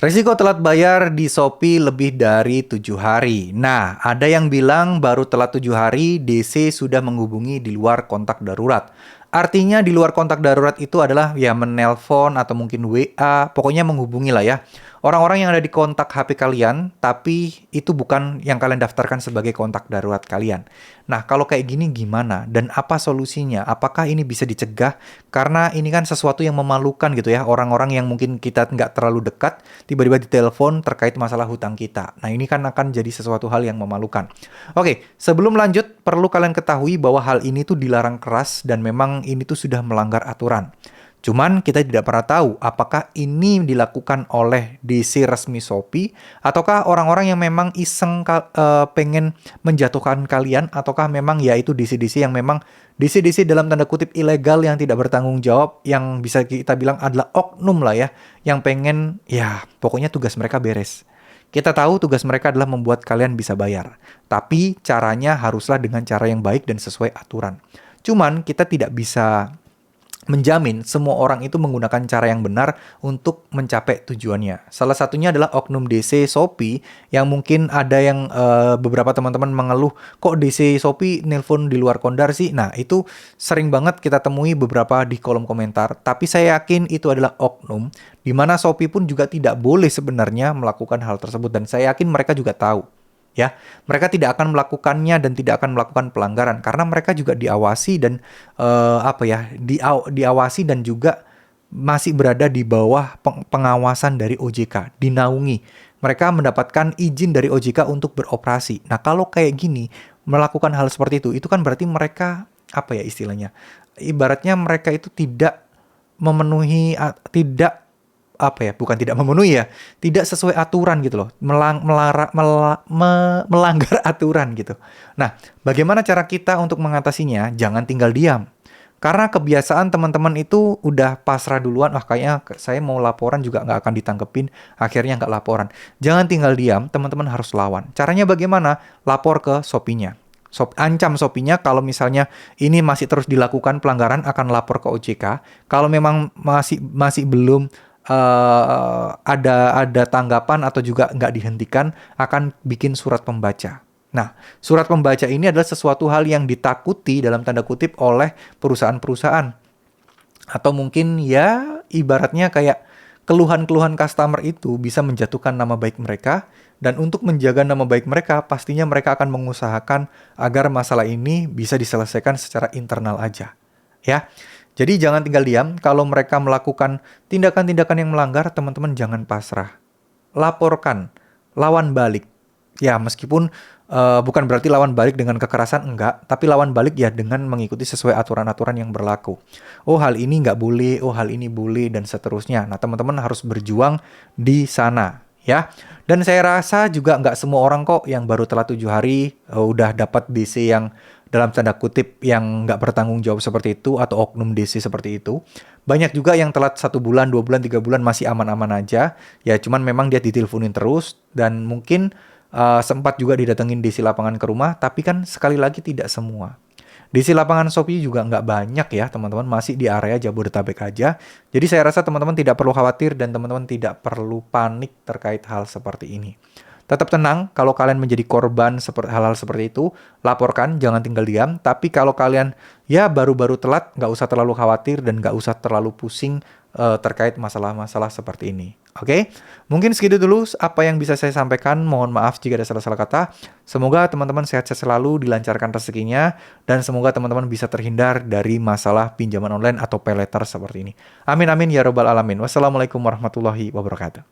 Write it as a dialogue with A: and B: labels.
A: Resiko telat bayar di Shopee lebih dari 7 hari. Nah, ada yang bilang baru telat 7 hari, DC sudah menghubungi di luar kontak darurat. Artinya di luar kontak darurat itu adalah ya menelpon atau mungkin WA, pokoknya menghubungi lah ya. Orang-orang yang ada di kontak HP kalian, tapi itu bukan yang kalian daftarkan sebagai kontak darurat kalian. Nah, kalau kayak gini gimana? Dan apa solusinya? Apakah ini bisa dicegah? Karena ini kan sesuatu yang memalukan gitu ya. Orang-orang yang mungkin kita nggak terlalu dekat, tiba-tiba ditelepon terkait masalah hutang kita. Nah, ini kan akan jadi sesuatu hal yang memalukan. Oke, sebelum lanjut, perlu kalian ketahui bahwa hal ini tuh dilarang keras dan memang ini tuh sudah melanggar aturan. Cuman kita tidak pernah tahu apakah ini dilakukan oleh DC resmi Shopee ataukah orang-orang yang memang iseng pengen menjatuhkan kalian ataukah memang ya itu DC-DC yang memang DC-DC dalam tanda kutip ilegal yang tidak bertanggung jawab yang bisa kita bilang adalah oknum lah ya yang pengen ya pokoknya tugas mereka beres. Kita tahu tugas mereka adalah membuat kalian bisa bayar. Tapi caranya haruslah dengan cara yang baik dan sesuai aturan. Cuman kita tidak bisa menjamin semua orang itu menggunakan cara yang benar untuk mencapai tujuannya. Salah satunya adalah oknum DC Shopee yang mungkin ada yang beberapa teman-teman mengeluh, kok DC Shopee nelpon di luar kondar sih? Nah, itu sering banget kita temui beberapa di kolom komentar, tapi saya yakin itu adalah oknum, di mana Shopee pun juga tidak boleh sebenarnya melakukan hal tersebut, dan saya yakin mereka juga tahu. Ya, mereka tidak akan melakukannya dan tidak akan melakukan pelanggaran karena mereka juga diawasi dan diawasi dan juga masih berada di bawah pengawasan dari OJK, dinaungi. Mereka mendapatkan izin dari OJK untuk beroperasi. Nah, kalau kayak gini melakukan hal seperti itu kan berarti mereka apa ya istilahnya? Ibaratnya mereka itu tidak memenuhi tidak apa ya, bukan tidak memenuhi ya, tidak sesuai aturan gitu loh, melanggar aturan gitu. Nah, bagaimana cara kita untuk mengatasinya? Jangan tinggal diam. Karena kebiasaan teman-teman itu udah pasrah duluan, kayaknya saya mau laporan juga nggak akan ditangkepin, akhirnya nggak laporan. Jangan tinggal diam, teman-teman harus lawan. Caranya bagaimana? Lapor ke Shopee-nya. Ancam Shopee-nya kalau misalnya ini masih terus dilakukan pelanggaran akan lapor ke OJK. Kalau memang masih belum ada tanggapan atau juga nggak dihentikan, akan bikin surat pembaca. Nah, surat pembaca ini adalah sesuatu hal yang ditakuti dalam tanda kutip oleh perusahaan-perusahaan. Atau mungkin ya ibaratnya kayak keluhan-keluhan customer itu bisa menjatuhkan nama baik mereka, dan untuk menjaga nama baik mereka, pastinya mereka akan mengusahakan agar masalah ini bisa diselesaikan secara internal aja. Ya. Jadi jangan tinggal diam, kalau mereka melakukan tindakan-tindakan yang melanggar, teman-teman jangan pasrah. Laporkan, lawan balik. Ya, meskipun bukan berarti lawan balik dengan kekerasan, enggak. Tapi lawan balik ya dengan mengikuti sesuai aturan-aturan yang berlaku. Oh, hal ini nggak boleh, oh hal ini boleh, dan seterusnya. Nah, teman-teman harus berjuang di sana. Ya, dan saya rasa juga nggak semua orang kok yang baru telat 7 hari udah dapat DC yang dalam tanda kutip yang nggak bertanggung jawab seperti itu atau oknum DC seperti itu. Banyak juga yang telat 1 bulan, 2 bulan, 3 bulan masih aman-aman aja. Ya cuman memang dia diteleponin terus dan mungkin sempat juga didatengin DC lapangan ke rumah, tapi kan sekali lagi tidak semua. DC lapangan Shopee juga nggak banyak ya teman-teman, masih di area Jabodetabek aja. Jadi saya rasa teman-teman tidak perlu khawatir dan teman-teman tidak perlu panik terkait hal seperti ini. Tetap tenang, kalau kalian menjadi korban hal-hal seperti itu, laporkan, jangan tinggal diam. Tapi kalau kalian ya baru-baru telat, nggak usah terlalu khawatir dan nggak usah terlalu pusing terkait masalah-masalah seperti ini. Oke? Mungkin segitu dulu apa yang bisa saya sampaikan. Mohon maaf jika ada salah-salah kata. Semoga teman-teman sehat-sehat selalu, dilancarkan rezekinya, dan semoga teman-teman bisa terhindar dari masalah pinjaman online atau pay letter seperti ini. Amin amin ya robbal alamin. Wassalamualaikum warahmatullahi wabarakatuh.